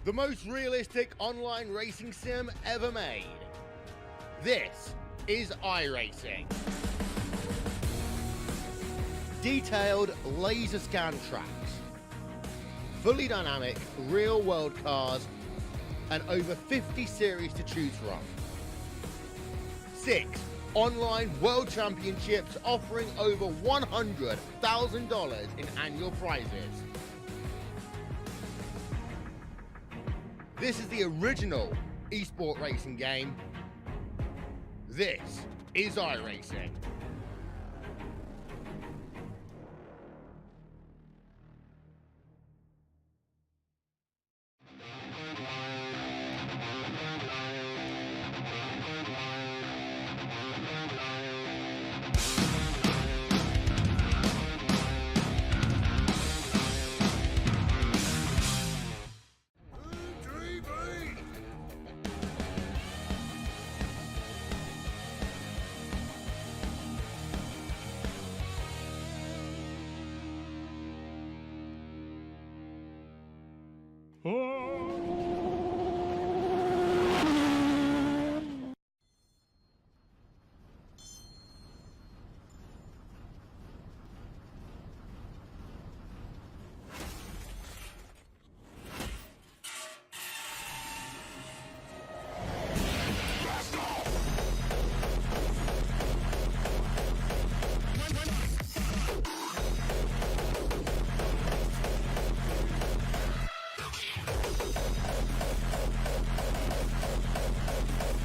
the most realistic online racing sim ever made. This is iRacing. Detailed laser scan tracks, fully dynamic real world cars, and over 50 series to choose from. 6 online world championships offering over $100,000 in annual prizes. This is the original esport racing game. This is iRacing.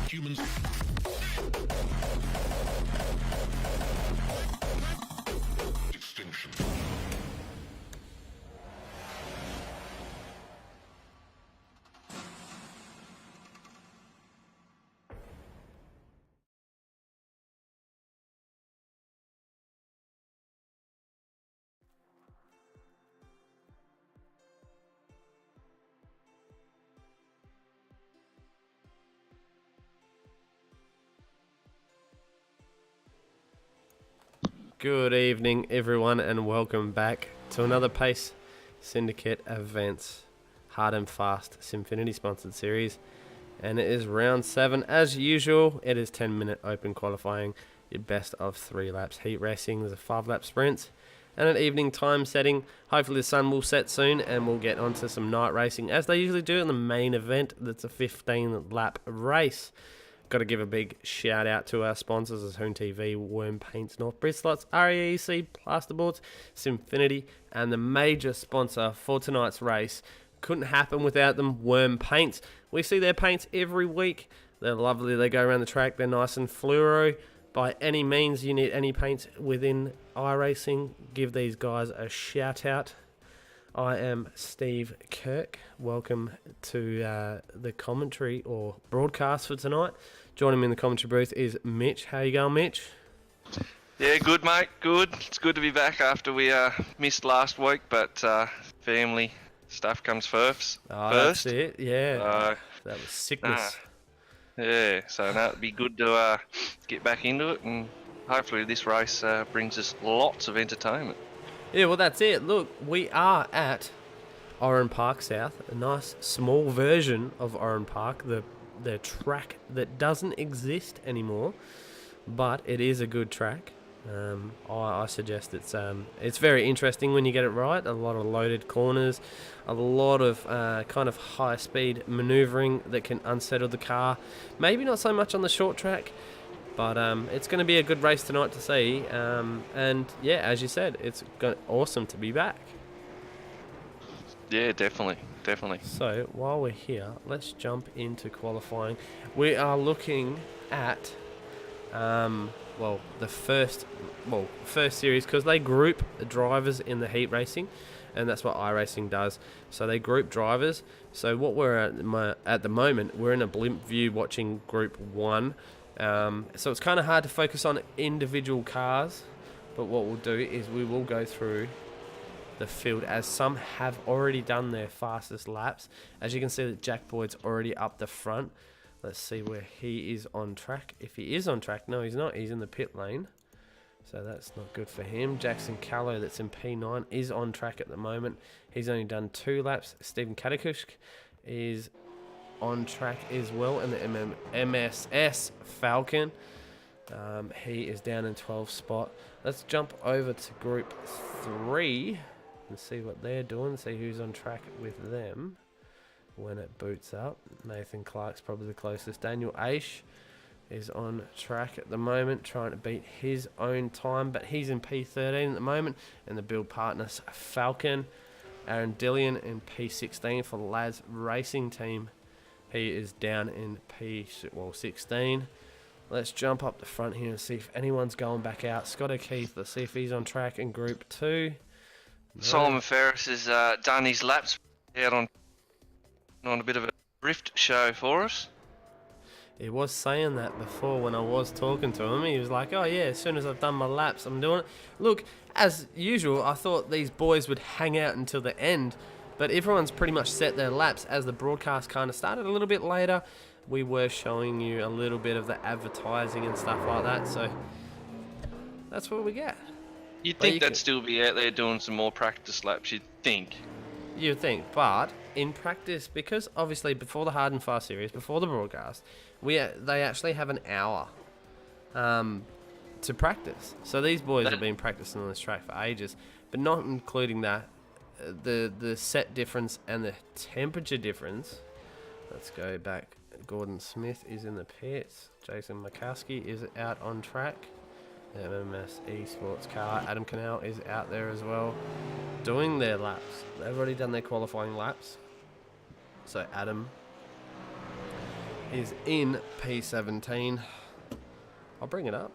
Humans. Extinction. Good evening, everyone, and welcome back to another Pace Syndicate Events Hard and Fast SimFinity sponsored series. And it is round 7. As usual, it is 10-minute open qualifying, your best of 3 laps heat racing. There's a 5-lap sprint and an evening time setting. Hopefully the sun will set soon and we'll get onto some night racing, as they usually do in the main event. That's a 15-lap race. Got to give a big shout out to our sponsors as HoonTV, Wormpaints, North Brislots, RAEC, Plasterboards, SimFinity, and the major sponsor for tonight's race. Couldn't happen without them, Wormpaints. We see their paints every week. They're lovely. They go around the track. They're nice and fluoro. By any means you need any paints within iRacing, give these guys a shout out. I am Steve Kirk. Welcome to the commentary or broadcast for tonight. Joining me in the commentary booth is Mitch. How you going, Mitch? Yeah, good, mate. Good. It's good to be back after we missed last week, but family stuff comes first. That's it. Yeah. That was sickness. Yeah, so no, it'd be good to get back into it, and hopefully this race brings us lots of entertainment. Yeah, well, that's it. Look, we are at Oran Park South, a nice small version of Oran Park, the track that doesn't exist anymore, but it is a good track. I suggest it's very interesting when you get it right. A lot of loaded corners, a lot of kind of high-speed manoeuvring that can unsettle the car. Maybe not so much on the short track, but it's going to be a good race tonight to see. And yeah, as you said, it's awesome to be back. Yeah, definitely. So while we're here, let's jump into qualifying. We are looking at the first series, because they group the drivers in the heat racing, and that's what iRacing does. So they group drivers. So what we're at the moment, we're in a blimp view watching Group 1. So it's kind of hard to focus on individual cars, but what we'll do is we will go through the field, as some have already done their fastest laps. As you can see that Jack Boyd's already up the front. Let's see where he is on track. If he is on track, no he's not, he's in the pit lane, so that's not good for him. Jackson Callow, that's in P9, is on track at the moment. He's only done 2 laps. Stephen Katakushk is on track as well in the MSS Falcon. He is down in 12th spot. Let's jump over to Group 3 and see what they're doing, see who's on track with them when it boots up. Nathan Clark's probably the closest. Daniel Aish is on track at the moment, trying to beat his own time, but he's in P13 at the moment, and the build partners Falcon. Aaron Dillian in P16 for the Lads Racing Team. He is down in P16. Let's jump up the front here and see if anyone's going back out. Scott O'Keefe, let's see if he's on track in Group 2. No. Solomon Ferris has done his laps out on a bit of a drift show for us. He was saying that before when I was talking to him. He was like, oh yeah, as soon as I've done my laps, I'm doing it. Look, as usual, I thought these boys would hang out until the end, but everyone's pretty much set their laps as the broadcast kind of started a little bit later. We were showing you a little bit of the advertising and stuff like that, so that's what we get. You'd think they'd still be out there doing some more practice laps, you'd think. You'd think, but in practice, because obviously before the Hard and Fast series, before the broadcast, they actually have an hour to practice. So these boys have been practicing on this track for ages, but not including that, the set difference and the temperature difference. Let's go back. Gordon Smith is in the pits. Jason McCaskey is out on track. MMS Esports car. Adam Canal is out there as well, doing their laps. They've already done their qualifying laps. So Adam is in P17. I'll bring it up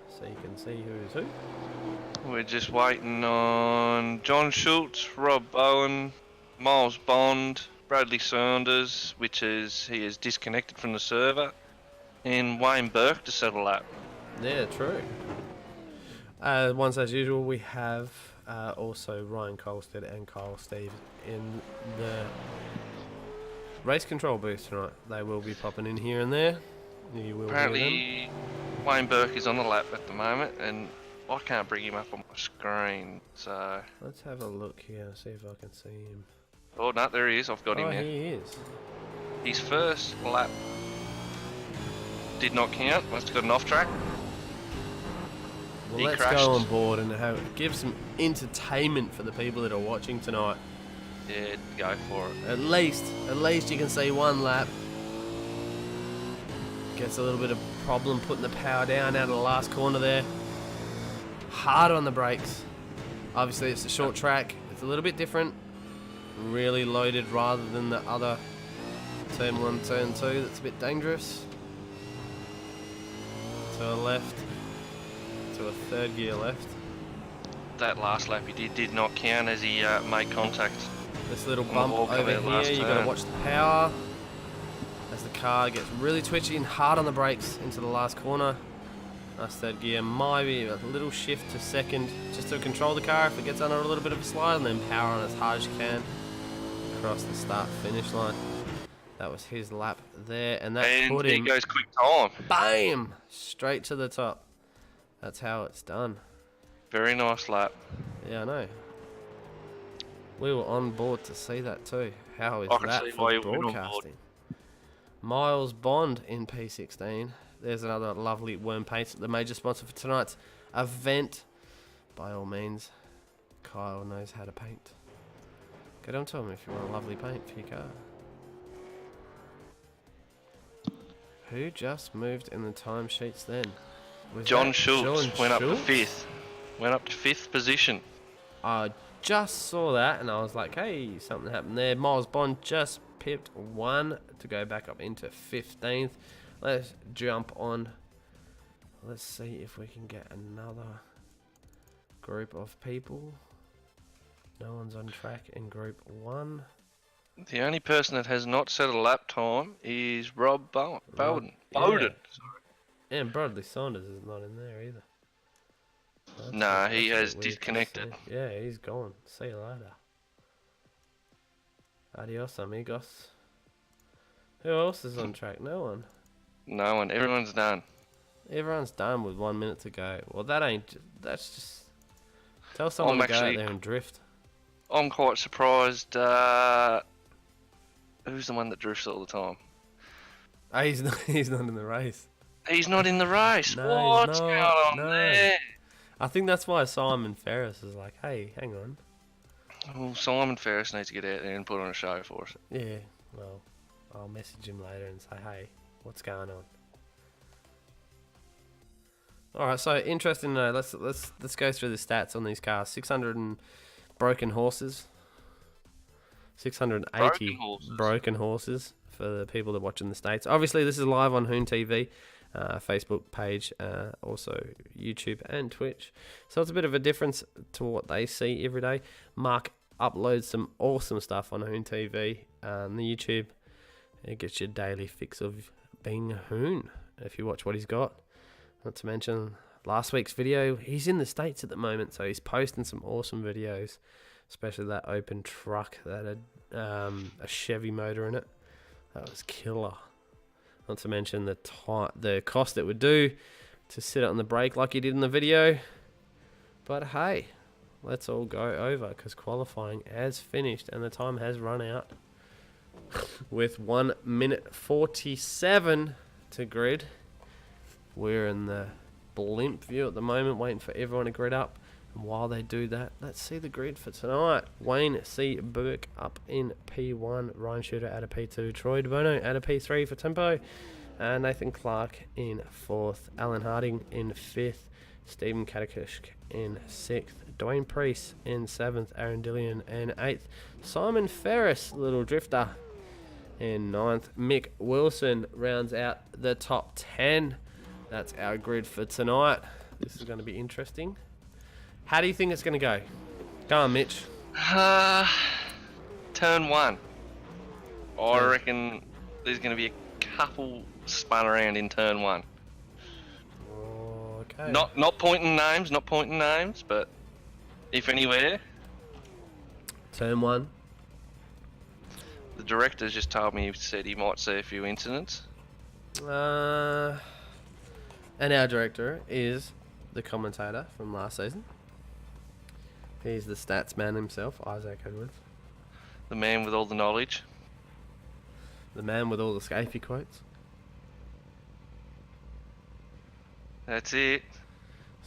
so you can see who's who. We're just waiting on John Schultz, Rob Bowen, Miles Bond, Bradley Saunders, he is disconnected from the server, and Wayne Burke to settle up. Yeah, true. Once as usual, we have also Ryan Colstead and Kyle Steve in the race control booth tonight. They will be popping in here and there. You will Apparently, Wayne Burke is on the lap at the moment, and I can't bring him up on my screen. So let's have a look here and see if I can see him. Oh no, there he is. I've got him now. He is. His first lap did not count. Must have got an off track. Well, let's go on board and give some entertainment for the people that are watching tonight. Yeah, go for it. At least you can see one lap. Gets a little bit of problem putting the power down out of the last corner there. Hard on the brakes. Obviously, it's a short track. It's a little bit different. Really loaded rather than the other turn 1, turn 2. That's a bit dangerous. To a left. To a third gear left. That last lap he did not count as he made contact. This little bump over here, you got to watch the power as the car gets really twitchy and hard on the brakes into the last corner. Nice third gear, maybe a little shift to second just to control the car if it gets under a little bit of a slide, and then power on as hard as you can across the start finish line. That was his lap there, and that put him. He goes quick time. Bam! Straight to the top. That's how it's done. Very nice lap. Yeah, I know. We were on board to see that too. How is that for broadcasting? Miles Bond in P16. There's another lovely Wormpaints, the major sponsor for tonight's event. By all means, Kyle knows how to paint. Get on to him if you want a lovely paint for your car. Who just moved in the timesheets then? John Schultz went up to 5th. Went up to 5th position. I just saw that and I was like, hey, something happened there. Miles Bond just pipped 1 to go back up into 15th. Let's jump on. Let's see if we can get another group of people. No one's on track in group 1. The only person that has not set a lap time is Rob Bowden. Bowden. Sorry. Yeah, and Bradley Saunders is not in there either. Nah, he has disconnected. Yeah, he's gone. See you later. Adios, amigos. Who else is on track? No one. No one. Everyone's done. Everyone's done with 1 minute to go. Well, that's just... Tell someone to go out there and drift. I'm quite surprised Who's the one that drifts all the time? Oh, he's not. He's not in the race. He's not in the race. No, What's he's going not. on No. there? I think that's why Simon Ferris is like, hey, hang on. Well, Simon Ferris needs to get out there and put on a show for us. Yeah. Well, I'll message him later and say, hey, what's going on? All right. So interesting to know. Let's go through the stats on these cars. 600 and broken horses. 680 broken horses for the people that watch in the States. Obviously, this is live on HoonTV, Facebook page, also YouTube and Twitch. So it's a bit of a difference to what they see every day. Mark uploads some awesome stuff on HoonTV. The YouTube, it gets your daily fix of being a Hoon if you watch what he's got. Not to mention last week's video, he's in the States at the moment, so he's posting some awesome videos, especially that open truck that had a Chevy motor in it. That was killer. Not to mention the cost it would do to sit it on the brake like he did in the video. But hey, let's all go over because qualifying has finished and the time has run out. With 1 minute 47 to grid. We're in the blimp view at the moment, waiting for everyone to grid up. And while they do that, let's see the grid for tonight. Wayne C. Burke up in P1. Ryan Shooter at a P2. Troy DeBono at a P3 for tempo. Nathan Clark in 4th. Alan Harding in 5th. Stephen Katakushk in 6th. Dwayne Priest in 7th. Aaron Dillion in 8th. Simon Ferris, little drifter, in 9th. Mick Wilson rounds out the top 10. That's our grid for tonight. This is going to be interesting. How do you think it's going to go? Go on, Mitch. Turn 1. I reckon there's going to be a couple spun around in turn 1. Okay. Not pointing names, but if anywhere. Turn 1. The director's just told me, he said he might see a few incidents. And our director is the commentator from last season. He's the stats man himself, Isaac Edwards. The man with all the knowledge. The man with all the Scafey quotes. That's it.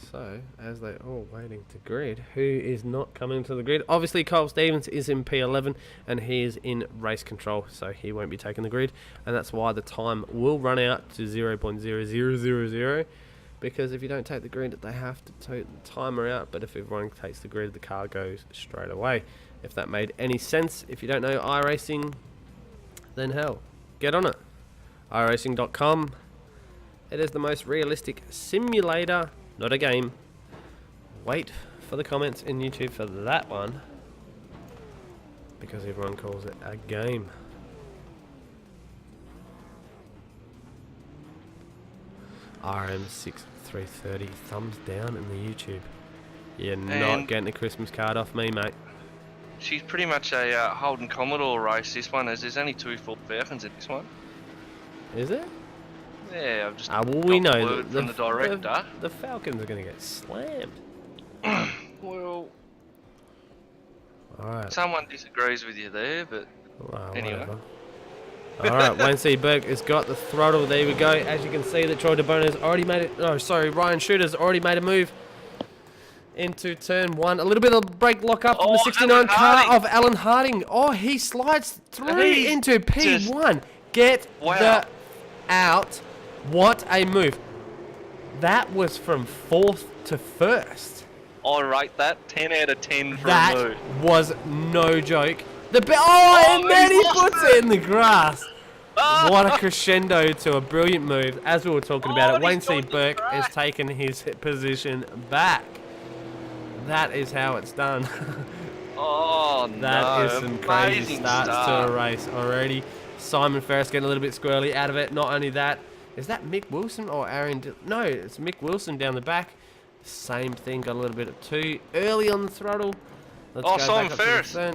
So, as they're all waiting to grid, who is not coming to the grid? Obviously, Kyle Stevens is in P11 and he is in race control, so he won't be taking the grid. And that's why the time will run out to 0.0000. Because if you don't take the grid, they have to take the timer out. But if everyone takes the grid, the car goes straight away. If that made any sense. If you don't know iRacing, then hell, get on it. iRacing.com. It is the most realistic simulator, not a game. Wait for the comments in YouTube for that one, because everyone calls it a game. RM6330, thumbs down in the YouTube. You're not getting a Christmas card off me, mate. She's pretty much a Holden Commodore race, this one, as there's only 2 Ford Falcons in this one. Is it? Yeah, I've just well, we got know word from the director. The Falcons are going to get slammed. Well, alright. Someone disagrees with you there, but anyway. Whatever. Alright, Wayne C. Burke has got the throttle. There we go. As you can see, that Troy DeBono has already made it. Oh, sorry, Ryan Shooter's already made a move into turn 1. A little bit of brake lock up from the 69 car of Alan Harding. Oh, he slides through into P1. Get the out. What a move. That was from 4th to 1st. I rate that 10 out of 10 for that a move. Was no joke. And then he puts it in the grass. What a crescendo to a brilliant move. As we were talking about it, Wayne C. Burke has taken his position back. That is how it's done. That is some crazy starts to a race already. Simon Ferris getting a little bit squirrely out of it. Not only that, is that Mick Wilson or Aaron? No, it's Mick Wilson down the back. Same thing, got a little bit of too early on the throttle. Let's go Simon back Ferris. A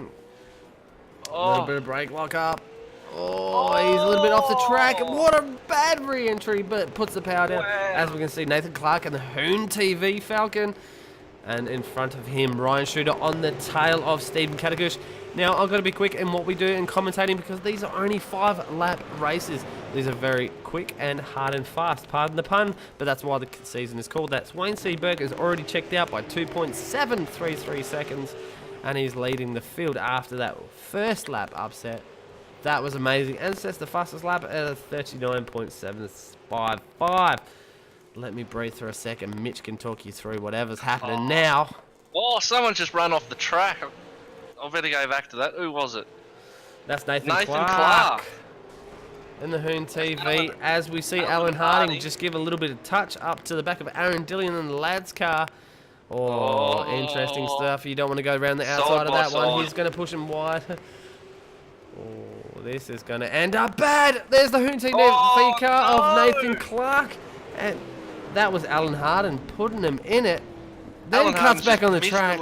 little bit of brake lock up. He's a little bit off the track. What a bad re-entry, but puts the power down. As we can see, Nathan Clark and the HoonTV Falcon And in front of him, Ryan Shooter on the tail of Stephen Katakush. Now, I've got to be quick in what we do in commentating because these are only 5-lap races. These are very quick and hard and fast. Pardon the pun, but that's why the season is called that. Wayne Seaberg is already checked out by 2.733 seconds, and he's leading the field after that first lap upset. That was amazing, and sets the fastest lap at 39.755. Let me breathe for a second. Mitch can talk you through whatever's happening now. Oh, someone just ran off the track. I better go back to that. Who was it? That's Nathan Clark. In the HoonTV, as we see Alan Harding just give a little bit of touch up to the back of Aaron Dillon in the lad's car. Oh, interesting stuff. You don't want to go around the outside of that one. He's going to push him wide. Oh, this is going to end up bad. There's the HoonTV car of Nathan Clark. And that was Alan Harding putting him in it. Then Alan cuts back on the track.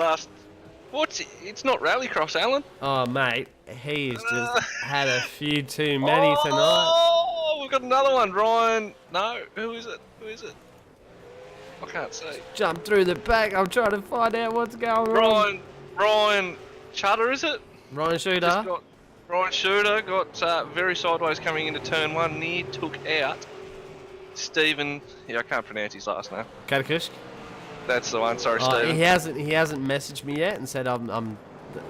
It's not Rallycross, Alan. Oh, mate. He's just had a few too many tonight. Oh, we've got another one. Ryan. No, who is it? I can't see. Jump through the back. I'm trying to find out what's going on. Ryan Chutter, is it? Ryan Shooter. Ryan Shooter got very sideways coming into turn 1. Near took out Stephen. Yeah, I can't pronounce his last name. Katakush. That's the one. Sorry, Stephen. He hasn't messaged me yet and said I'm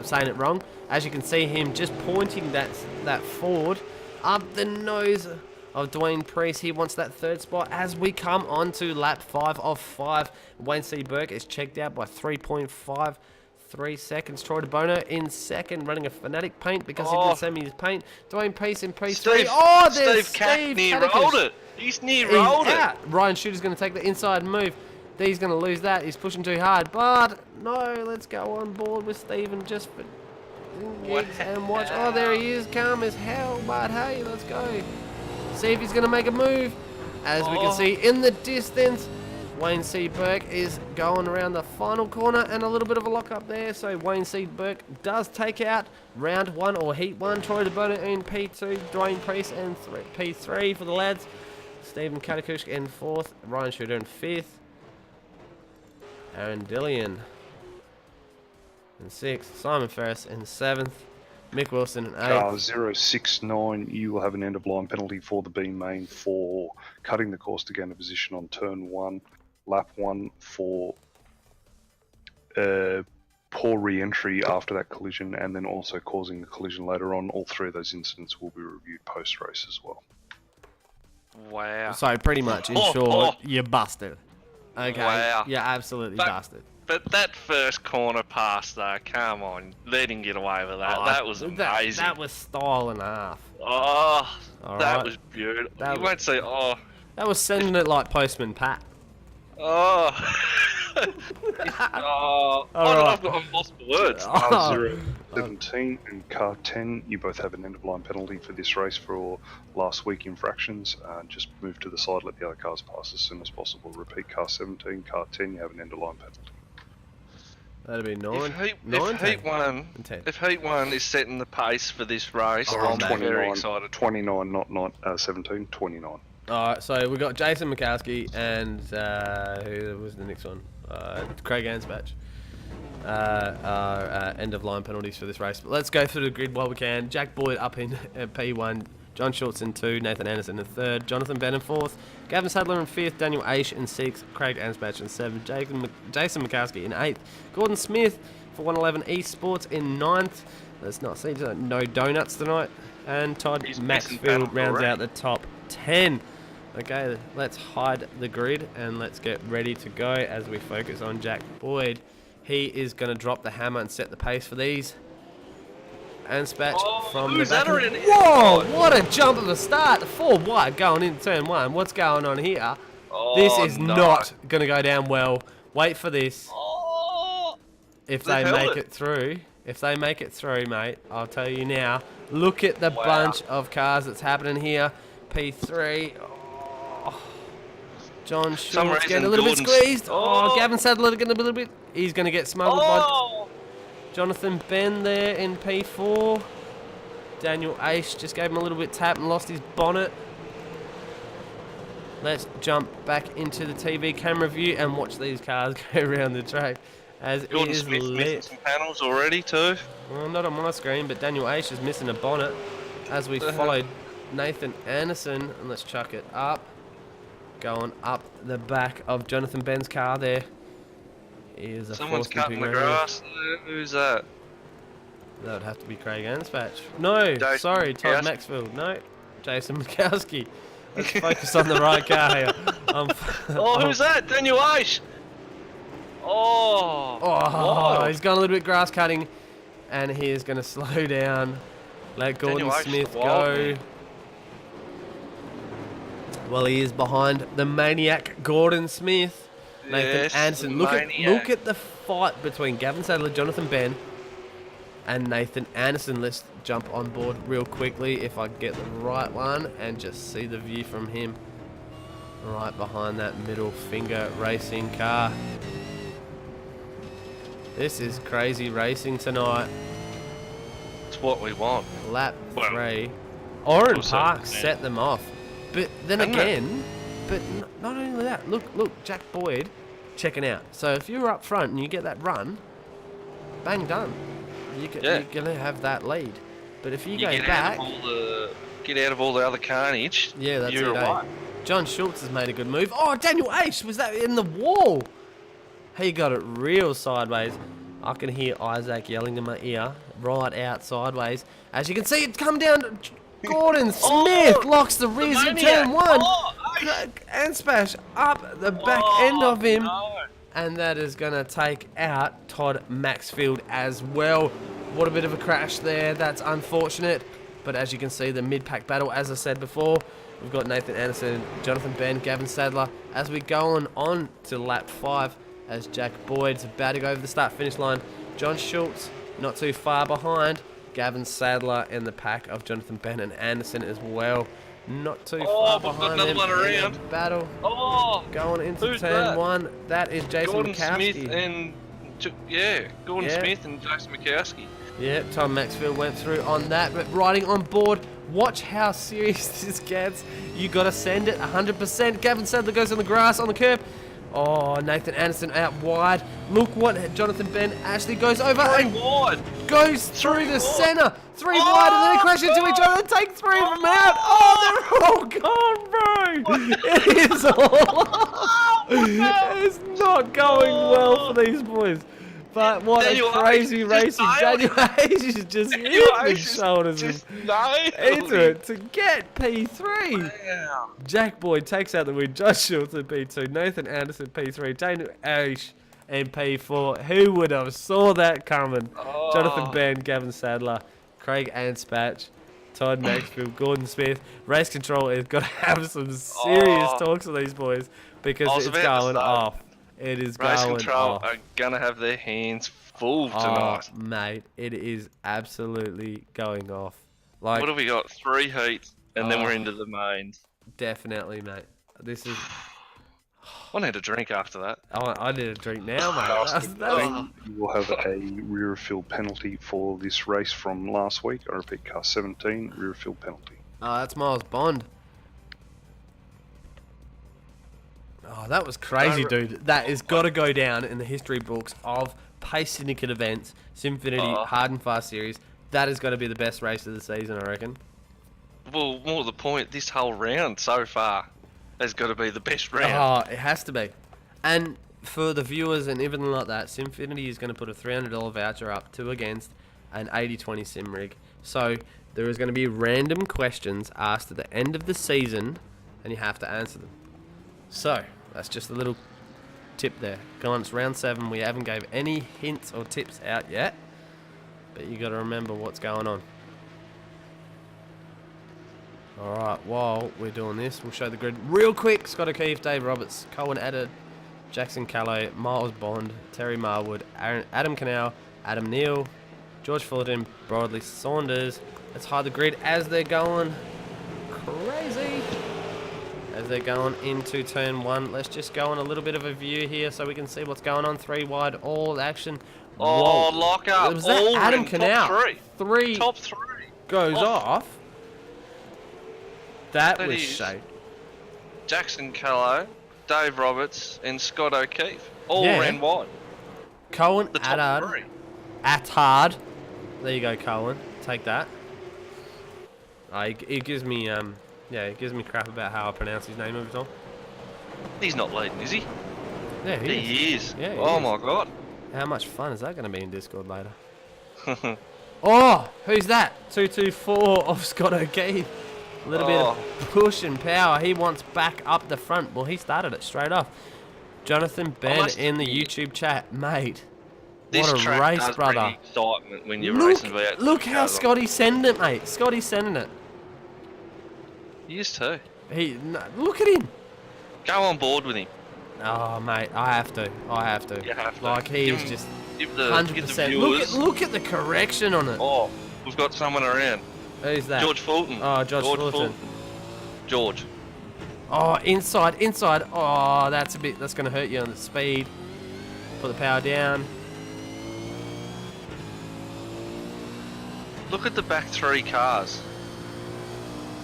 saying it wrong. As you can see him just pointing that forward up the nose of Dwayne Priest. He wants that third spot as we come on to lap 5 of 5. Wayne C. Burke is checked out by 3.53 seconds. Troy DeBono in second, running a Fanatic paint because he didn't send me his paint. Dwayne Priest in P3. There's Steve near rolled it. He's near rolled it. Ryan Shooter's going to take the inside move. He's going to lose that. He's pushing too hard. But no, let's go on board with Stephen just for gigs and watch. Oh, there he is, calm as hell. But hey, let's go. See if he's going to make a move. As we can see in the distance, Wayne C. Burke is going around the final corner and a little bit of a lock up there. So Wayne C. Burke does take out round 1 or heat 1. Troy DeBono in P2, Dwayne Priest in P3 for the lads. Stephen Katakush in 4th, Ryan Shooter in 5th. Aaron Dillon in 6th, Simon Ferris in 7th, Mick Wilson in 8th. 069, you will have an end-of-line penalty for the B main for cutting the course to gain a position on turn 1, lap 1 for poor re-entry after that collision, and then also causing the collision later on. All 3 of those incidents will be reviewed post-race as well. Wow. So pretty much, in short, you're busted. Okay, wow. You're absolutely busted. But that first corner pass, though, come on, let him get away with that. That was amazing. That was style and a half. Oh, all that right. was beautiful. That you won't say, That was sending it like Postman Pat. Oh. I've lost the words. 017 and car 10, you both have an end-of-line penalty for this race for last week infractions. Just move to the side, let the other cars pass as soon as possible. Repeat, car 17, car 10, you have an end-of-line penalty. That'd be 9. If Heat 1 is setting the pace for this race, I'm very excited. 29, not 17, 29. Alright, so we've got Jason Mikowski and who was the next one? Craig Ansbach. End-of-line penalties for this race. But let's go through the grid while we can. Jack Boyd up in P1, John Schultz in 2, Nathan Anderson in 3rd, Jonathan Benn in 4th, Gavin Sadler in 5th, Daniel Aish in 6th, Craig Ansbach in 7th, Jason Mikowski in 8th, Gordon Smith for 111 Esports in 9th. Let's not see no donuts tonight. And Todd Maxfield rounds out the top 10. Okay, let's hide the grid and let's get ready to go as we focus on Jack Boyd. He is going to drop the hammer and set the pace for these. And Spatch from the back. Whoa, what a jump at the start. 4 wide going into turn 1. What's going on here? This is not going to go down well. Wait for this. If they make it through. If they make it through, mate, I'll tell you now. Look at the bunch of cars that's happening here. P3. John Schultz getting a little bit squeezed. Gavin Sadler getting a little bit. He's going to get smuggled by Jonathan Benn there in P4. Daniel Aish just gave him a little bit tap and lost his bonnet. Let's jump back into the TV camera view and watch these cars go around the track. as Jordan it is Smith missing lit. some panels already too. Well, not on my screen, but Daniel Aish is missing a bonnet as we followed Nathan Anderson. And let's chuck it up. Going up the back of Jonathan Ben's car there. He is a Someone's forced cutting the big runner. grass. Who's that? That would have to be Craig Anspach. No, Jason sorry, Todd Mikowski. Maxfield. No, Jason Mikowski. Let's focus on the right car here. Who's that? Daniel Aish. Oh. Oh, he's gone a little bit grass cutting, and he is going to slow down. Let Gordon Daniel Aish Smith is wild, go. man. Well, he is behind the maniac Gordon Smith. Nathan Yes, Anderson. the Look maniac. at the fight between Gavin Sadler, Jonathan Ben, and Nathan Anderson. Let's jump on board real quickly if I get the right one and just see the view from him. Right behind that middle finger racing car. This is crazy racing tonight. It's what we want. Lap Well, 3. Oran also, Park yeah. set them off. But then Hasn't again, not only that, look, Jack Boyd checking out. So if you're up front and you get that run, bang, done. You're going to have that lead. But if you go get back... Get out of all the other carnage. Yeah, that's you're it, right. John Schultz has made a good move. Oh, Daniel Aish, was that in the wall? He got it real sideways. I can hear Isaac yelling in my ear, right out sideways. As you can see, it come down. Gordon Smith locks the rears in turn 1. And smash up the back end of him. No. And that is going to take out Todd Maxfield as well. What a bit of a crash there. That's unfortunate. But as you can see, the mid-pack battle, as I said before, we've got Nathan Anderson, Jonathan Ben, Gavin Sadler. As we go on to lap 5, as Jack Boyd's about to go over the start-finish line. John Schultz not too far behind. Gavin Sadler in the pack of Jonathan Ben and Anderson as well. Not too far we've got behind another them one in around. the battle. Oh, Going into who's turn that? 1. That is Jason Gordon Mikowski. Smith and Gordon Yeah. Smith and Jason Mikowski. Yeah, Tom Maxfield went through on that, but riding on board, watch how serious this gets. You got to send it 100%. Gavin Sadler goes on the grass, on the curb. Oh, Nathan Anderson out wide. Look what Jonathan Ben actually goes over and wide. goes through the centre. 3 wide, and then they crash into each other and take 3 of them out. Oh, they're all gone, bro. It is all It's not going well for these boys. But what Daniel a crazy Aish racing. just Daniel Aish is just Daniel hitting Aish is shoulders just into nailed it to get P3. Wow. Jack Boyd takes out the win. Josh Schultz in P2. Nathan Anderson P3. Daniel Aish in P4. Who would have saw that coming? Oh. Jonathan Ben, Gavin Sadler, Craig Anspach, Todd Maxfield, Gordon Smith. Race Control has got to have some serious talks with these boys because I was it's about to going say, off. It is Race going Control off. are gonna have their hands full tonight. Oh, mate, it is absolutely going off. Like, What have we got? 3 heats, and then Oh. we're into the mains. definitely, mate. This is. I need a drink after that. I need a drink now, mate. That was- You will have a rear field penalty for this race from last week. I repeat, car 17, rear field penalty. Oh, that's Miles Bond. Oh, that was crazy, dude. That has got to go down in the history books of Pace Syndicate events, SimFinity, Hard and Fast Series. That is going to be the best race of the season, I reckon. Well, more to the point, this whole round so far has got to be the best round. Oh, it has to be. And for the viewers and everything like that, SimFinity is going to put a $300 voucher up to against an 80-20 sim rig. So there is going to be random questions asked at the end of the season, and you have to answer them. So that's just a little tip there. Go on, it's round 7. We haven't gave any hints or tips out yet, but you got to remember what's going on. Alright, while we're doing this, we'll show the grid real quick. Scott O'Keefe, Dave Roberts, Cohen Added, Jackson Callow, Miles Bond, Terry Marwood, Adam Canal, Adam Neal, George Fullerton, Broadley Saunders. Let's hide the grid as they're going crazy. As they're going into turn 1. Let's just go on a little bit of a view here so we can see what's going on. 3 wide, all action. Oh, Whoa. lock up. Was that All Adam in Canal? Top 3. 3 Top 3. goes off. That That was is. shade. Jackson Callow, Dave Roberts, and Scott O'Keefe all Yeah. ran wide. Cohen The top Attard. three. Attard. There you go, Cohen. Take that. It gives me it gives me crap about how I pronounce his name every time. He's not leading, is he? Yeah, He is. Yeah, he oh is. my god. How much fun is that going to be in Discord later? Oh, who's that? 224 off Scott O'Keefe. A little bit of push and power. He wants back up the front. Well, he started it straight off. Jonathan Ben in the YouTube chat, mate. This What a track race, does brother. bring excitement when you're racing V8. Look how Scotty's sending it, mate. Scotty's sending it. He is too. Look at him. Go on board with him. Oh, mate, I have to. You have to. Like, he Give is him- just give the 100%. viewers. Look at the correction on it. Oh, we've got someone around. Who's that? George Fulton. Oh, George Fulton. George. Oh, inside. Oh, that's going to hurt you on the speed. Put the power down. Look at the back three cars.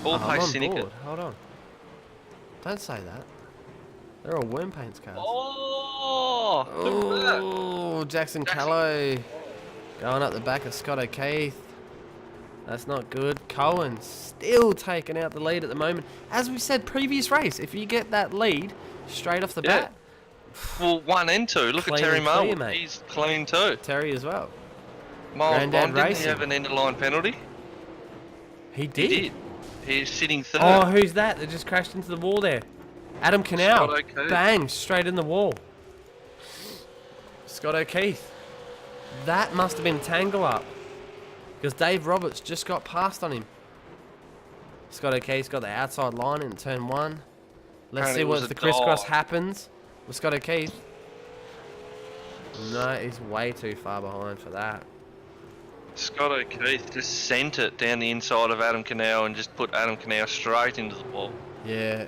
All I'm pace on syndicate. board. Hold on. Don't say that. They're all Wormpaints cars. Oh, look at that. Oh, Jackson Callow going up the back of Scott O'Keefe. That's not good. Cohen still taking out the lead at the moment. As we said previous race, if you get that lead straight off the bat. Well, 1 and 2. Look at Clean Terry and clear, Marwood. mate. He's clean too. Terry as well. Miles Grandad Bond, didn't he Racing. have an end-of-line penalty? He He did. did. He's sitting third. Oh, who's that? They just crashed into the wall there. Adam Canal. Scott O'Keefe. Bang, straight in the wall. Scott O'Keefe. That must have been tangle up. Because Dave Roberts just got past on him. Scott O'Keefe's got the outside line in turn 1. Let's Apparently see it was what a the crisscross dive. happens with Scott O'Keefe. No, he's way too far behind for that. Scott O'Keefe just sent it down the inside of Adam Canal and just put Adam Canal straight into the wall. Yeah,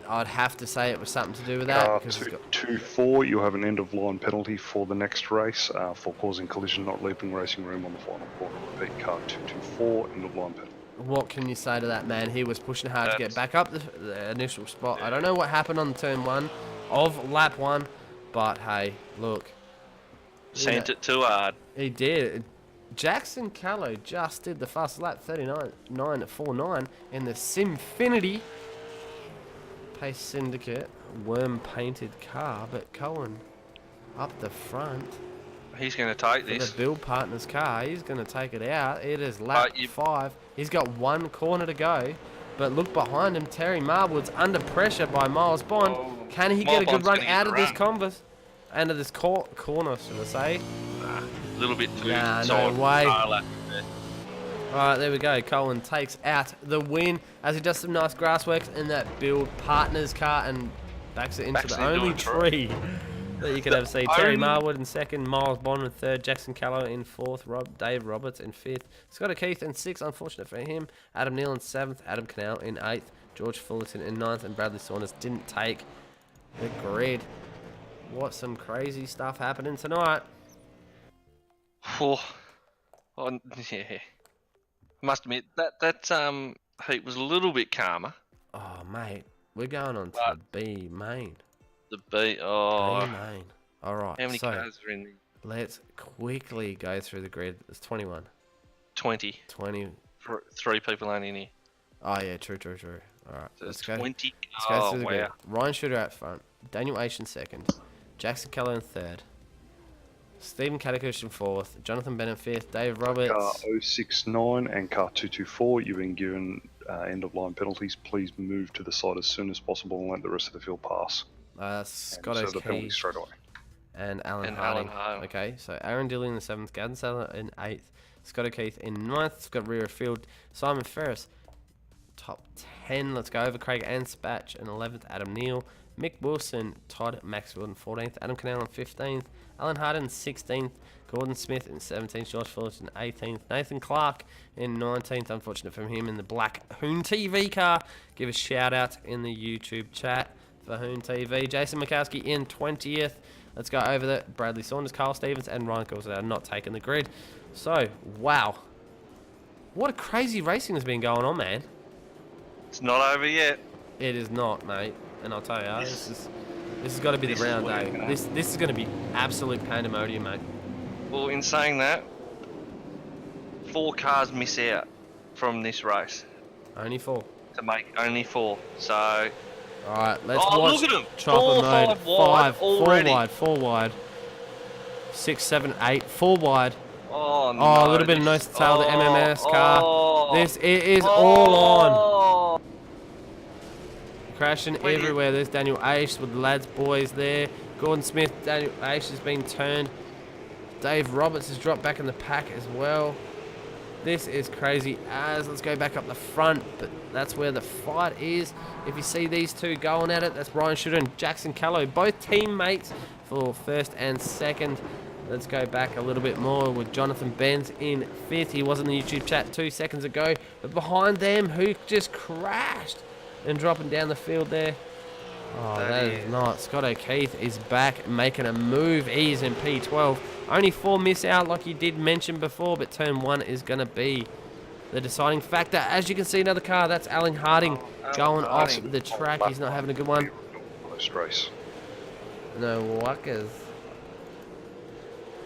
I'd have to say it was something to do with that. Because it's got 224, you'll have an end-of-line penalty for the next race for causing collision not leaving racing room on the final corner. Repeat, car 224, end-of-line penalty. What can you say to that man? He was pushing hard to get back up the initial spot. I don't know what happened on turn 1 of lap 1, but hey, look. Sent it too hard. He did. Jackson Callow just did the fastest lap, 39.949 in the SimFinity Pace Syndicate worm painted car, but Cohen up the front. He's going to take For this. the build partner's car, he's going to take it out. It is lap 5. He's got 1 corner to go. But look behind him, Terry Marwood's under pressure by Miles Bond. Oh, Can he get a good Bond's run gonna out get of a this run. converse? Out of this corner, should I say? A little bit too Nah, no side way. lap there. Alright, there we go. Cohen takes out the win as he does some nice grass works in that build partner's car and backs it into Backs the it into only a tree. tree that you could ever see. Terry only- Marwood in 2nd, Miles Bond in 3rd, Jackson Callow in 4th, Dave Roberts in 5th, Scott O'Keefe in 6th, unfortunate for him, Adam Neal in 7th, Adam Canal in 8th, George Fullerton in 9th, and Bradley Saunders didn't take the grid. What some crazy stuff happening tonight. Oh, yeah. Must admit that heat was a little bit calmer. Oh, mate, we're going on to the B main. The B. Oh, B main. Alright, how many so cars are in there? let's quickly go through the grid. There's 21. 20. 20. 3 people only in here. Oh, yeah, true. Alright, So let's it's go. 20. Let's go through the wow. grid. Ryan Shooter out front. Daniel H in 2nd. Jackson Keller in 3rd. Stephen Katakush in 4th. Jonathan Bennett 5th. Dave Roberts. Car 069 and car 224, you've been given end-of-line penalties. Please move to the side as soon as possible and let the rest of the field pass. Scott and serve the penalty O'Keefe straight away. and Alan And Harding. Alan Harding. Okay, so Aaron Dilley in the 7th. Gavin Seller in 8th. Scott O'Keefe in 9th. Scott rear of field. Simon Ferris. Top 10. Let's go over. Craig Anspatch in 11th. Adam Neal. Mick Wilson, Todd Maxwell in 14th, Adam Canal in 15th, Alan Harden in 16th, Gordon Smith in 17th, Josh Fullerton in 18th, Nathan Clark in 19th, unfortunate from him in the black HoonTV car. Give a shout out in the YouTube chat for HoonTV. Jason Mikowski in 20th. Let's go over that. Bradley Saunders, Carl Stevens, and Ryan Coulson are not taking the grid. So, wow. What a crazy racing has been going on, man. It's not over yet. It is not, mate. And I'll tell you, This has got to be This the is round where day. it's gonna- This is going to be absolute pandemonium, mate. Well, in saying that, 4 cars miss out from this race Only 4. to make only 4. So, All right, let's oh, watch look at him! chopper 4, mode. 5 wide already. 4 wide. 6, 7, 8, 4 wide. Oh, no. Oh, a little bit of nose to tail the MMS car. It is all on. on. Crashing Wait, everywhere. There's Daniel Aish with the lads boys there. Gordon Smith, Daniel Aish has been turned. Dave Roberts has dropped back in the pack as well. This is crazy as. Let's go back up the front, but that's where the fight is. If you see these two going at it, that's Ryan Shooter and Jackson Callow, both teammates for first and second. Let's go back a little bit more with Jonathan Benz in fifth. He was in the YouTube chat 2 seconds ago, but behind them, who just crashed and dropping down the field there. Oh, that is not. Scott O'Keefe is back making a move. He's in P12. Only 4 miss out like you did mention before, but turn 1 is going to be the deciding factor. As you can see, another car. That's Alan Harding going off the track. He's not having a good one. Close race. No walkers.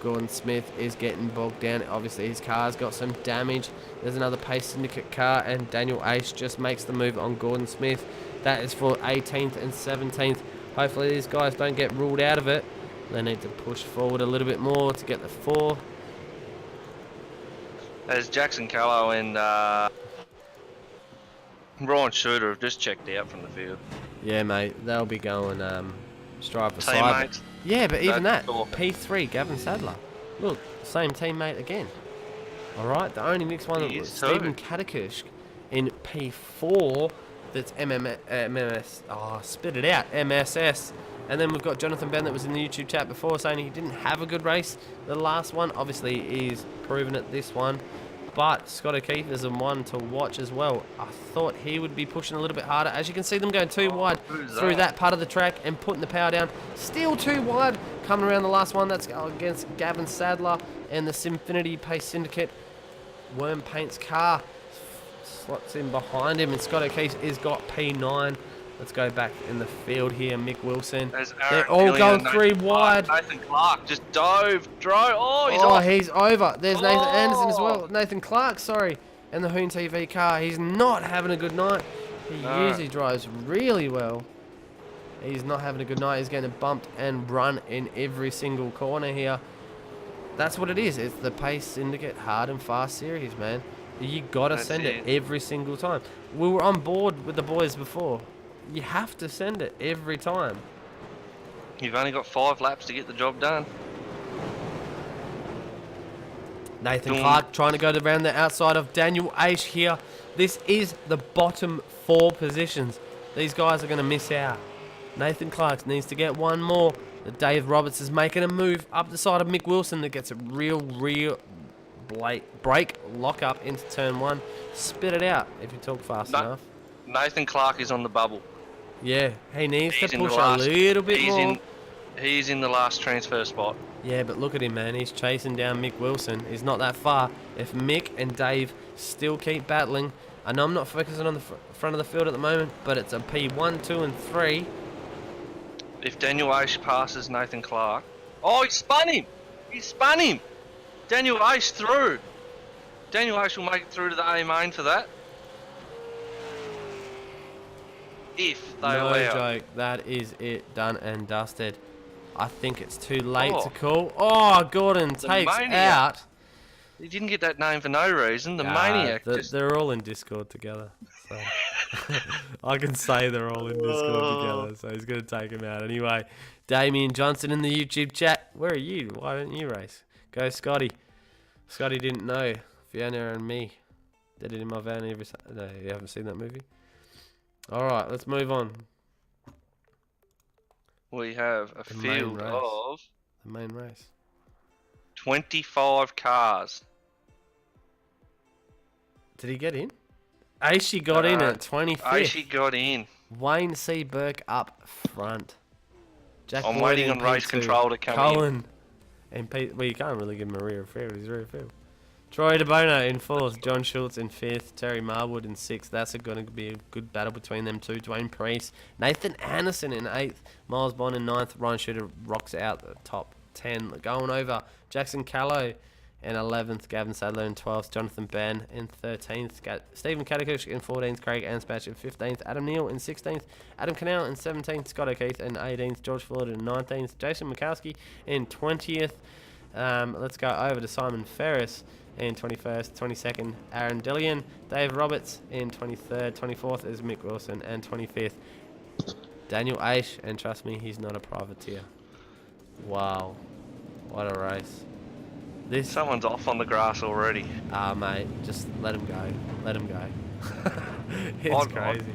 Gordon Smith is getting bogged down. Obviously, his car's got some damage. There's another Pace Syndicate car, and Daniel Ace just makes the move on Gordon Smith. That is for 18th and 17th. Hopefully, these guys don't get ruled out of it. They need to push forward a little bit more to get the 4. As Jackson Callow and Ryan Shooter have just checked out from the field. Yeah, mate, they'll be going stride for side. Teammates. Yeah, but even that, That's P3, Gavin Sadler. Look, same teammate again. All right, the only next one He was is Stephen too. Katakush in P4. That's MMS. Oh, spit it out. MSS. And then we've got Jonathan Ben that was in the YouTube chat before saying he didn't have a good race. The last one, obviously, he's proven it this one. But Scott O'Keefe is the one to watch as well. I thought he would be pushing a little bit harder. As you can see them going too wide through that part of the track and putting the power down. Still too wide. Coming around the last one. That's against Gavin Sadler and the SimFinity Pace Syndicate Wormpaints car. Slots in behind him. And Scott O'Keefe is got P9. Let's go back in the field here. Mick Wilson. They're all going 3 wide. Nathan Clark just drove. Oh, he's Oh, off. he's over. There's Nathan Anderson as well. Nathan Clark, sorry. And the HoonTV car. He's not having a good night. He usually drives really well. He's not having a good night. He's getting bumped and run in every single corner here. That's what it is. It's the Pace Syndicate Hard and Fast series, man. You got to send it every single time. We were on board with the boys before. You have to send it every time. You've only got 5 laps to get the job done. Nathan Clark trying to go around the outside of Daniel Aish here. This is the bottom 4 positions. These guys are going to miss out. Nathan Clark needs to get one more. Dave Roberts is making a move up the side of Mick Wilson that gets a real break lock up into turn 1. Spit it out if you talk fast enough. Nathan Clark is on the bubble. Yeah, he needs to He's in the push last- a little bit more. He's in the last transfer spot. Yeah, but look at him, man. He's chasing down Mick Wilson. He's not that far. If Mick and Dave still keep battling, I know I'm not focusing on the front of the field at the moment, but it's a P1, 2, and 3. If Daniel Aish passes Nathan Clark... Oh, he spun him! He spun him! Daniel Aish through. Daniel Aish will make it through to the A main for that. If they No allow. joke. That is it. Done and dusted. I think it's too late to call. Oh, Gordon takes Maniac. out. He didn't get that name for no reason. The Maniac just... They're all in Discord together. So I can say they're all in Discord together. So he's going to take him out. Anyway, Damien Johnson in the YouTube chat. Where are you? Why don't you race? Go, Scotty. Scotty didn't know. Fiona and me did it in my van every Saturday. No, you haven't seen that movie? Alright, let's move on. We have a field of the main race. 25 cars. Did he get in? Aishi got in at 25th. Aishi got in. Wayne C. Burke up front. Jack I'm Boyd waiting in on race P2. control to come Cohen and Pete. Well, you can't really give him a rear field. He's rear field. Troy DeBono in 4th, John Schultz in 5th, Terry Marwood in 6th. That's going to be a good battle between them two. Dwayne Priest, Nathan Anderson in 8th, Miles Bond in 9th. Ryan Shooter rocks out the top 10. Going over, Jackson Callow in 11th, Gavin Sadler in 12th, Jonathan Ben in 13th, Stephen Katakush in 14th, Craig Anspatch in 15th, Adam Neal in 16th, Adam Cannell in 17th, Scott O'Keefe in 18th, George Fuller in 19th, Jason Mikowski in 20th. Let's go over to Simon Ferris in 21st, 22nd, Aaron Dillian, Dave Roberts in 23rd, 24th is Mick Wilson, and 25th, Daniel Aish, and trust me, he's not a privateer. Wow, what a race. Someone's off on the grass already. Mate, just let him go. Let him go. It's crazy.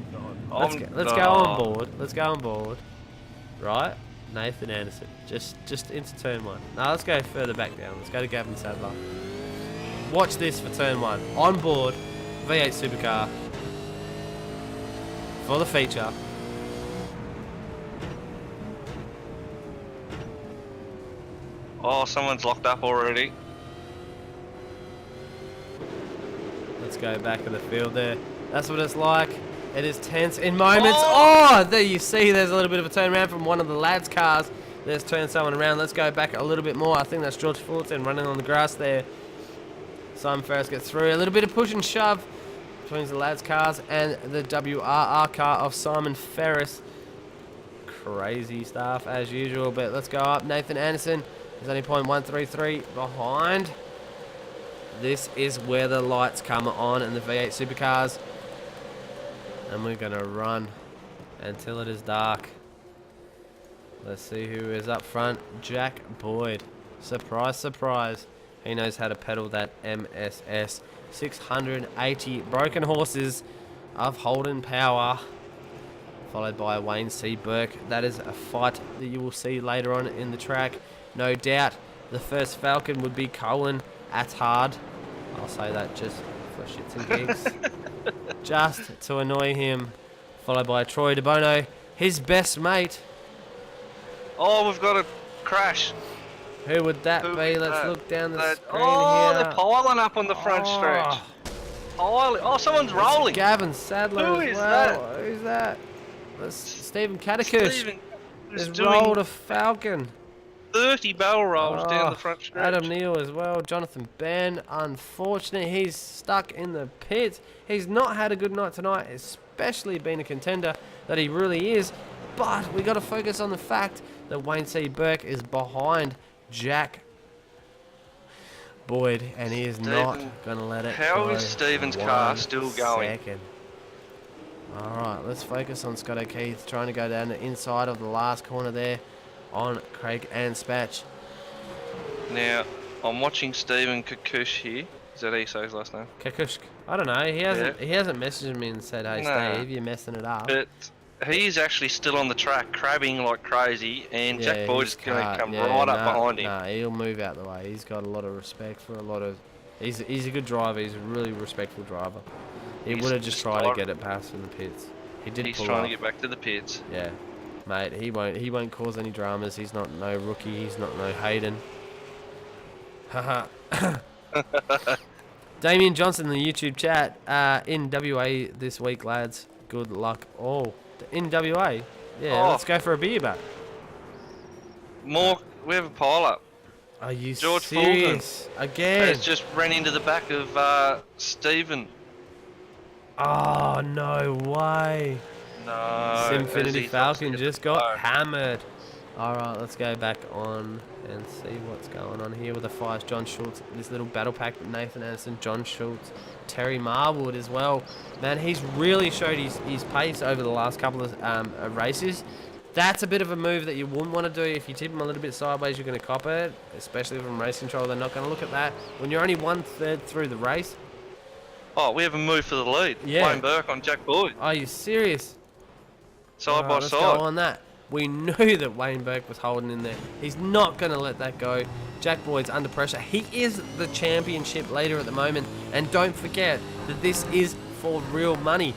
Let's go on board. Let's go on board. Right? Nathan Anderson. Just into turn 1. Now let's go further back down. Let's go to Gavin Sadler. Watch this for turn 1. On board, V8 supercar. For the feature. Oh, someone's locked up already. Let's go back to the field there. That's what it's like. It is tense in moments. Oh, there you see there's a little bit of a turnaround from one of the lads' cars. Let's turn someone around. Let's go back a little bit more. I think that's George Fullerton running on the grass there. Simon Ferris gets through. A little bit of push and shove between the lads' cars and the WRR car of Simon Ferris. Crazy stuff as usual, but let's go up. Nathan Anderson is only 0.133 behind. This is where the lights come on in the V8 supercars. And we're going to run until it is dark. Let's see who is up front. Jack Boyd. Surprise, surprise. He knows how to pedal that MSS. 680 broken horses of Holden power. Followed by Wayne C. Burke. That is a fight that you will see later on in the track. No doubt the first Falcon would be Colin Attard. I'll say that just for shits and gigs. Just to annoy him. Followed by Troy DeBono, his best mate. Oh, we've got a crash. Who would that be? Let's look down the screen oh, here. they're piling up on the front stretch. Oh, someone's rolling. Gavin Sadler Who as is well. that? Who's that? That's Stephen Katakush. Stephen has doing rolled a Falcon. 30 barrel rolls down the front stretch. Adam Neal as well. Jonathan Ben, unfortunate. He's stuck in the pits. He's not had a good night tonight, especially being a contender that he really is. But we got to focus on the fact that Wayne C. Burke is behind Jack Boyd, and he is not going to let it go. How is Stephen's car still going? Second. Alright, let's focus on Scott O'Keefe trying to go down the inside of the last corner there on Craig Anspatch. Now, I'm watching Stephen Kakush here. Is that how you say his last name? Kakushk. I don't know. He hasn't messaged me and said, hey, Steve, you're messing it up. But he's actually still on the track, crabbing like crazy, and Jack Boyd's going to come right up behind him. Nah, he'll move out the way. He's got a lot of respect for a lot of... He's a good driver. He's a really respectful driver. He would have just tried to get it past in the pits. He did. He's trying to get back to the pits. Yeah, mate. He won't cause any dramas. He's not no rookie. He's not no Hayden. Haha. Damien Johnson in the YouTube chat. In WA this week, lads. Good luck. Oh, in WA. Yeah, let's go for a beer back. More. We have a pile up. Are you George serious? Again? Has just ran into the back of Stephen. Oh, no way. No. SimFinity Falcon just got hammered. Alright, let's go back on and see what's going on here with the fires. John Schultz, this little battle pack with Nathan Anderson, John Schultz, Terry Marwood as well. Man, he's really showed his pace over the last couple of races. That's a bit of a move that you wouldn't want to do. If you tip him a little bit sideways, you're going to cop it, especially from race control. They're not going to look at that. When you're only 1/3 through the race. Oh, we have a move for the lead. Yeah. Wayne Burke on Jack Boyd. Are you serious? Side by let's side. go on that. We knew that Wayne Burke was holding in there. He's not going to let that go. Jack Boyd's under pressure. He is the championship leader at the moment. And don't forget that this is for real money.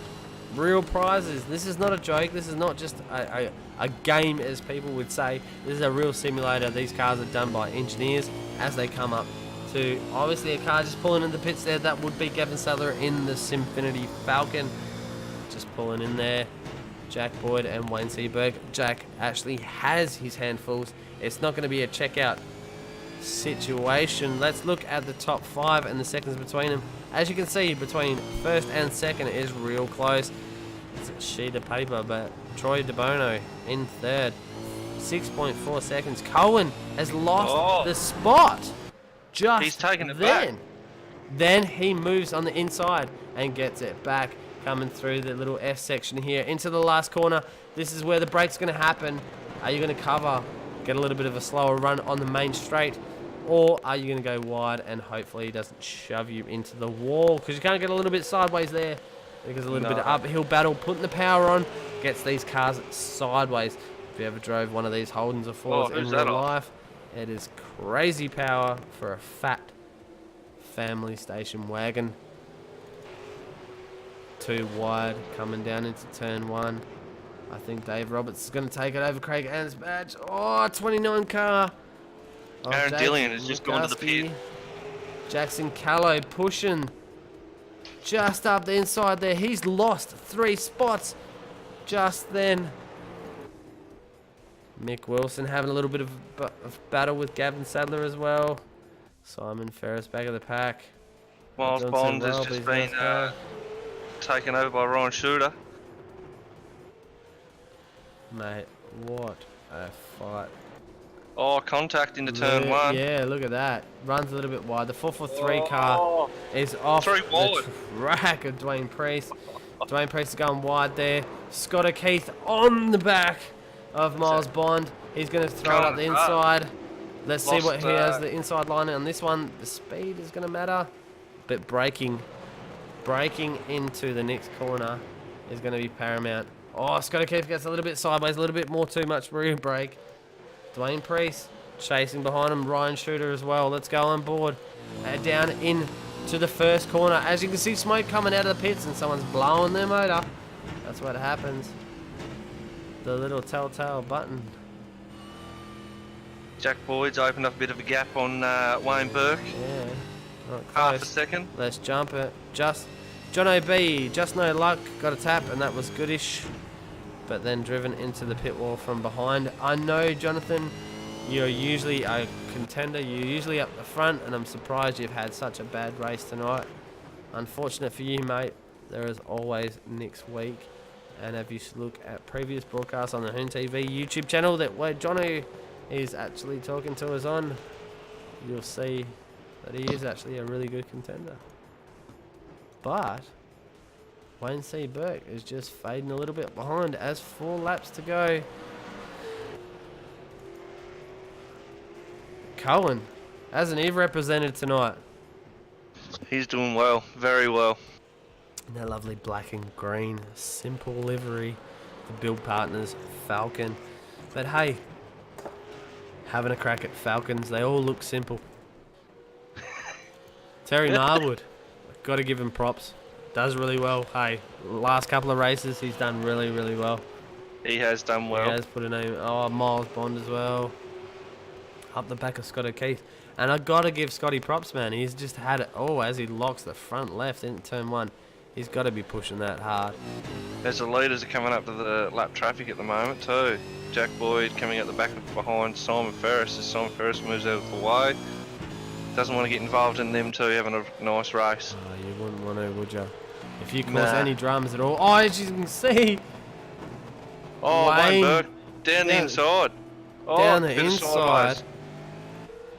Real prizes. This is not a joke. This is not just a game, as people would say. This is a real simulator. These cars are done by engineers as they come up to obviously a car just pulling in the pits there. That would be Gavin Sadler in the SimFinity Falcon. Just pulling in there. Jack Boyd and Wayne Seberg. Jack actually has his handfuls. It's not going to be a checkout situation. Let's look at the top 5 and the seconds between them. As you can see, between first and second is real close. It's a sheet of paper, but Troy DeBono in third. 6.4 seconds. Cohen has lost the spot. Just He's taking it then. back. Then he moves on the inside and gets it back. Coming through the little S section here into the last corner. This is where the brake's going to happen. Are you going to cover, get a little bit of a slower run on the main straight, or are you going to go wide and hopefully he doesn't shove you into the wall? Because you can't get a little bit sideways there. Because a little bit of uphill battle, putting the power on, gets these cars sideways. If you ever drove one of these Holdens or Fords in real life, it is crazy power for a fat family station wagon. 2 wide, coming down into turn 1. I think Dave Roberts is going to take it over Craig Ansbadge. Oh, 29 car. Aaron Dillian has just gone to the pit. Jackson Callow pushing just up the inside there. He's lost 3 spots just then. Mick Wilson having a little bit of battle with Gavin Sadler as well. Simon Ferris back of the pack. Miles Doing Bond so has well, just but he's been not taken over by Ryan Shooter. Mate, what a fight. Oh, contact into turn 1. Yeah, look at that. Runs a little bit wide. The 443 car is off 3 wide. the track of Dwayne Priest. Dwayne Priest is going wide there. Scott O'Keefe on the back of Miles Bond. He's going to throw it up the inside. Let's see what he has the inside line on this one. The speed is going to matter. But braking into the next corner is going to be paramount. Oh, Scott O'Keefe gets a little bit sideways, a little bit more too much rear brake. Dwayne Priest chasing behind him. Ryan Shooter as well. Let's go on board. Down into the first corner. As you can see, smoke coming out of the pits and someone's blowing their motor. That's what happens. The little telltale button. Jack Boyd's opened up a bit of a gap on Wayne Burke. Yeah. Not Half close. a second. Let's jump it. John O.B. just no luck. Got a tap and that was goodish. But then driven into the pit wall from behind. I know, Jonathan, you're usually a contender. You're usually up the front, and I'm surprised you've had such a bad race tonight. Unfortunate for you, mate. There is always next week. And if you look at previous broadcasts on the HoonTV YouTube channel that where Jono is actually talking to us on, you'll see that he is actually a really good contender. But Wayne C. Burke is just fading a little bit behind as 4 laps to go. Cohen hasn't he represented tonight? He's doing well, very well. And that lovely black and green, simple livery. The build partners, Falcon. But hey, having a crack at Falcons, they all look simple. Terry Narwood, got to give him props. Does really well. Hey, last couple of races, he's done really, really well. He has done well. He has put a name. Oh, Miles Bond as well. Up the back of Scott O'Keefe. And I got to give Scotty props, man. He's just had it. Oh, as he locks the front left in turn 1. He's got to be pushing that hard. As the leaders are coming up to the lap traffic at the moment too. Jack Boyd coming out the back behind Simon Ferris as Simon Ferris moves out of the way. Doesn't want to get involved in them two having a nice race. Oh, you wouldn't want to, would you? If you cause any dramas at all. Oh, as you can see. Oh, Wayne Burke down the inside. Oh, down the bit of inside. sideways.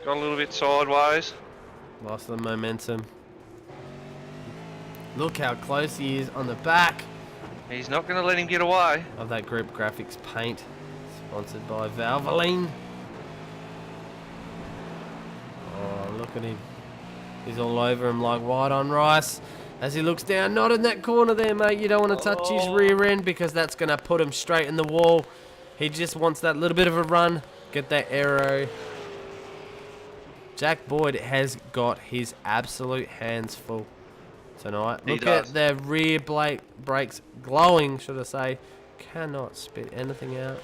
Got a little bit sideways. Lost the momentum. Look how close he is on the back. He's not going to let him get away. Of that Grip Graphics paint. Sponsored by Valvoline. Oh, look at him. He's all over him like white on rice. As he looks down, not in that corner there, mate. You don't want to touch his rear end because that's going to put him straight in the wall. He just wants that little bit of a run. Get that aero. Jack Boyd has got his absolute hands full tonight. Look at their rear brakes glowing, should I say. Cannot spit anything out.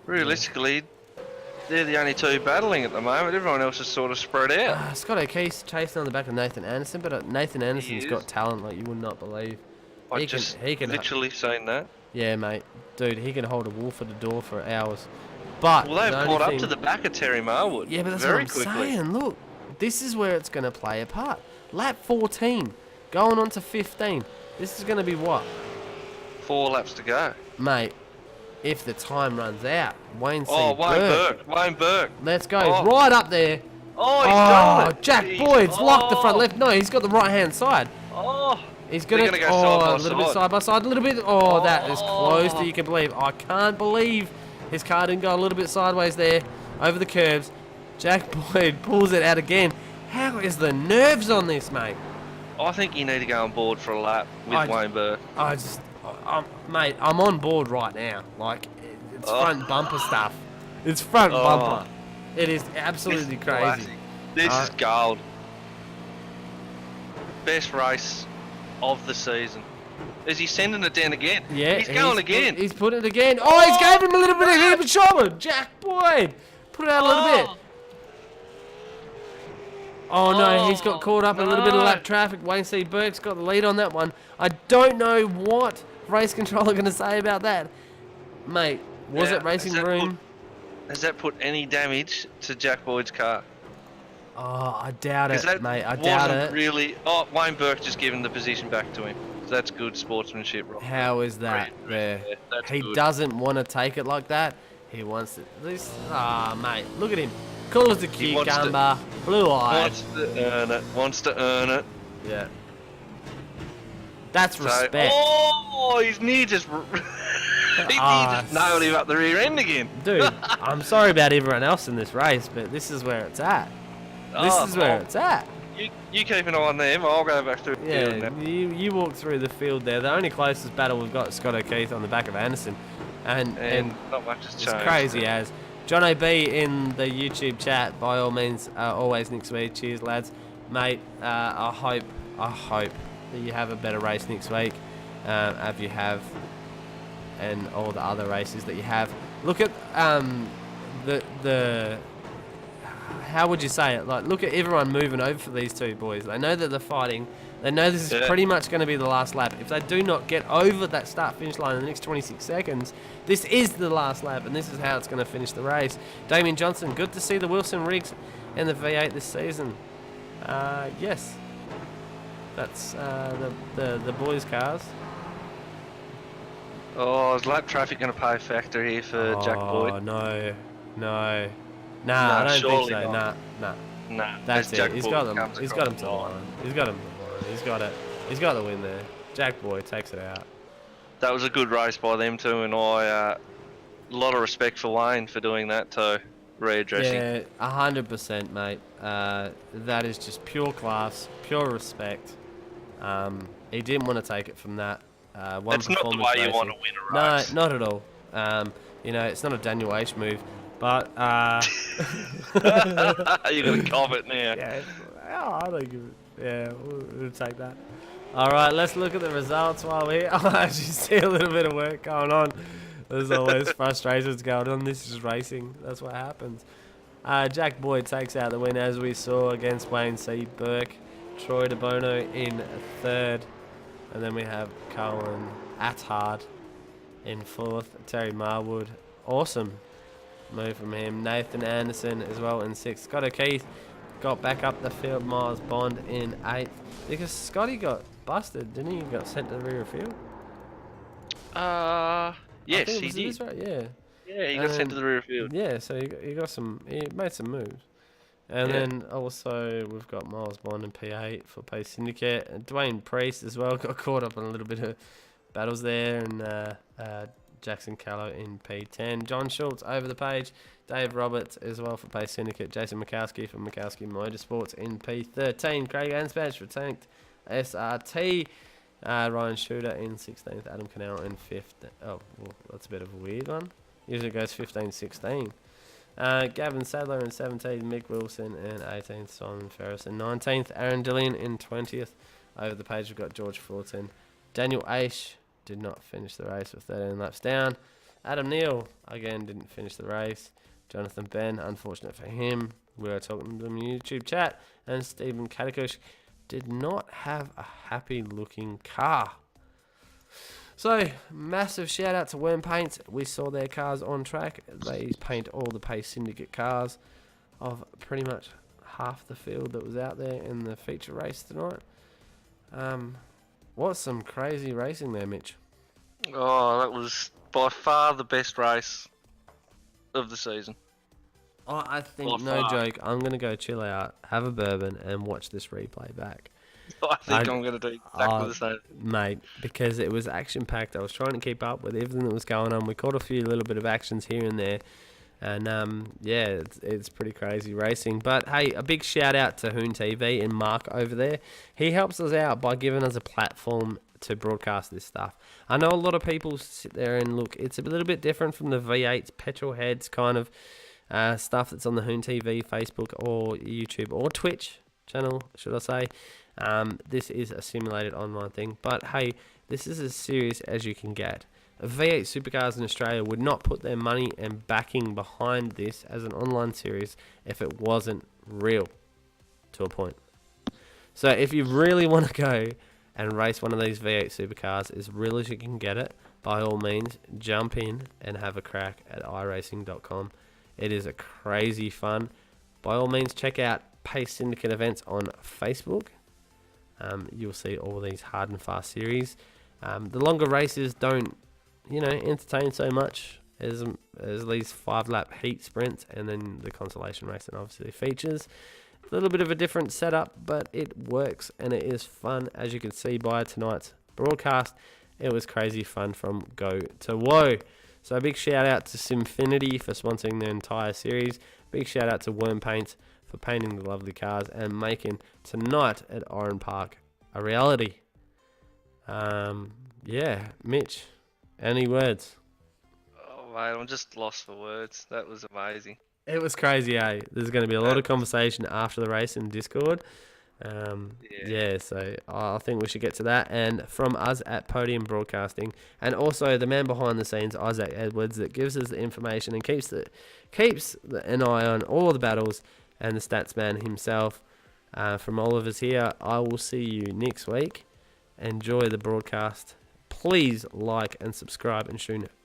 Realistically, They're the only two battling at the moment. Everyone else is sort of spread out. Scott O'Keefe's chasing on the back of Nathan Anderson, but Nathan Anderson's got talent like you would not believe. I just literally saying that. Yeah, mate. Dude, he can hold a wolf at the door for hours. But well, they've caught up to the back of Terry Marwood. Yeah, but that's very what I'm quickly. saying. Look, this is where it's going to play a part. Lap 14, going on to 15. This is going to be what? 4 laps to go. Mate, if the time runs out, Wayne Burke. Let's go. He's right up there. Oh, he's done it. Jack Boyd's locked the front left. No, he's got the right-hand side. Oh. He's going to go a little bit side by side, a little bit. Oh, that is close that you can believe. I can't believe his car didn't go a little bit sideways there over the curbs. Jack Boyd pulls it out again. How is the nerves on this, mate? I think you need to go on board for a lap with Wayne Burke. Mate, I'm on board right now. Like, it's front bumper stuff. It's front bumper. It is absolutely crazy. Classic. This is gold. Best race of the season. Is he sending it down again? Yeah, he's going again. He's putting it again. Oh, he's gave him a little bit of head and shoulder. Jack Boyd. Put it out a little bit. Oh no, he's got caught up in a little bit of lap traffic. Wayne C. Burke's got the lead on that one. I don't know what race controller going to say about that. Mate, was it racing room? Has that put any damage to Jack Boyd's car? Oh, I doubt it, mate. I doubt it. Really. Wayne Burke just giving the position back to him. So that's good sportsmanship, right? How is that there? He doesn't want to take it like that. He wants it. This. Mate, look at him. Cool as a cucumber, blue eyes. Wants to earn it. Yeah. That's respect. Oh, his knee just... he just nailed him up the rear end again. Dude, I'm sorry about everyone else in this race, but this is where it's at. This is where it's at. You keep an eye on them, I'll go back through the field now. You walk through the field there. The only closest battle we've got is Scott O'Keefe on the back of Anderson. And not much has changed. It's crazy as. John O.B. in the YouTube chat, by all means, always next week. Cheers, lads. Mate, I hope that you have a better race next week, as you have, and all the other races that you have. Look at the how would you say it? Like, look at everyone moving over for these two boys. They know that they're fighting. They know this is pretty much going to be the last lap. If they do not get over that start-finish line in the next 26 seconds, this is the last lap, and this is how it's going to finish the race. Damien Johnson, good to see the Wilson rigs and the V8 this season. Yes, that's the boys' cars. Oh, is lap traffic going to play a factor here for Jack Boyd? Oh, no. Nah, I don't think so. Nah. That's it. He's got them. He's got him to the line. He's got him to the line. He's got it. He's got the win there. Jack Boyd takes it out. That was a good race by them too, and a lot of respect for Wayne for doing that too. Readdressing. Yeah, 100%, mate. That is just pure class, pure respect. He didn't want to take it from that. That's not the way you want to win a race. No, not at all. It's not a Daniel H move. But you're gonna cop it now. Yeah, I don't give it. Yeah, we'll take that. All right, let's look at the results while we're here. I actually see a little bit of work going on. There's always frustrations going on. This is racing. That's what happens. Jack Boyd takes out the win, as we saw, against Wayne C. Burke. Troy DeBono in third, and then we have Cohen Attard in fourth. Terry Marwood, awesome move from him. Nathan Anderson as well in sixth. Scott O'Keefe got back up the field. Miles Bond in eighth, because Scotty got busted, didn't he? He got sent to the rear of field. Yes, he did. Right? Yeah. Yeah, he got sent to the rear of field. Yeah, so he made some moves. And then also we've got Miles Bond in P8 for Pace Syndicate. And Dwayne Priest as well got caught up in a little bit of battles there. And Jackson Callow in P10. John Schultz over the page. Dave Roberts as well for Pace Syndicate. Jason Mikowski from Mikowski Motorsports in P13. Craig Ansbach for Tanked SRT. Ryan Shooter in 16th. Adam Cannell in 5th. Oh, well, that's a bit of a weird one. Usually it goes 15-16. Gavin Sadler in 17th. Mick Wilson in 18th. Simon Ferris in 19th. Aaron Dillian in 20th. Over the page we've got George Fulton. Daniel Aish did not finish the race with 13 laps down. Adam Neal, again, didn't finish the race. Jonathan Ben, unfortunate for him. We were talking to him in YouTube chat. And Stephen Katakush did not have a happy looking car. So, massive shout out to Wormpaints. We saw their cars on track. They paint all the Pace Syndicate cars of pretty much half the field that was out there in the feature race tonight. What's some crazy racing there, Mitch? Oh, that was by far the best race of the season. Oh, I think, no joke, I'm going to go chill out, have a bourbon, and watch this replay back. I think I'm going to do exactly the same. Mate, because it was action-packed. I was trying to keep up with everything that was going on. We caught a few little bit of actions here and there. And, yeah, it's pretty crazy racing. But, hey, a big shout-out to HoonTV and Mark over there. He helps us out by giving us a platform to broadcast this stuff. I know a lot of people sit there and look, it's a little bit different from the V8 petrol heads kind of stuff that's on the HoonTV, Facebook, or YouTube, or Twitch channel, should I say. This is a simulated online thing, but hey, this is as serious as you can get. V8 Supercars in Australia would not put their money and backing behind this as an online series if it wasn't real, to a point. So if you really want to go and race one of these V8 Supercars as real as you can get it, by all means, jump in and have a crack at iRacing.com. It is a crazy fun. By all means, check out Pace Syndicate events on Facebook. You'll see all these hard and fast series. The longer races don't, entertain so much as these 5-lap heat sprints, and then the consolation race, and obviously features. A little bit of a different setup, but it works and it is fun. As you can see by tonight's broadcast, it was crazy fun from go to woe. So a big shout out to SimFinity for sponsoring the entire series. Big shout out to Wormpaints for painting the lovely cars and making tonight at Oran Park a reality. Yeah, Mitch, any words? Oh, mate, I'm just lost for words. That was amazing. It was crazy, eh? There's going to be a lot of conversation after the race in Discord. So I think we should get to that. And from us at Podium Broadcasting, and also the man behind the scenes, Isaac Edwards, that gives us the information and keeps an eye on all the battles, and the stats man himself. From all of us here, I will see you next week. Enjoy the broadcast. Please like and subscribe and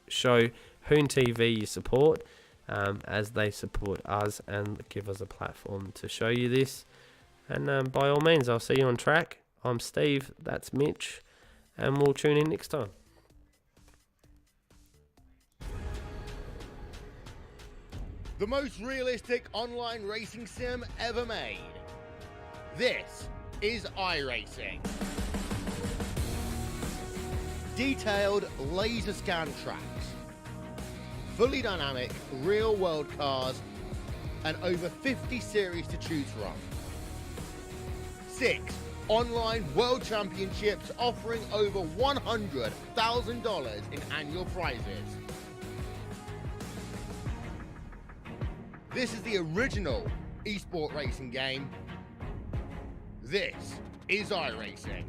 show HoonTV your support, as they support us and give us a platform to show you this. And by all means, I'll see you on track. I'm Steve, that's Mitch, and we'll tune in next time. The most realistic online racing sim ever made. This is iRacing. Detailed laser scan tracks, fully dynamic real world cars, and over 50 series to choose from. 6 online world championships offering over $100,000 in annual prizes. This is the original esport racing game. This is iRacing.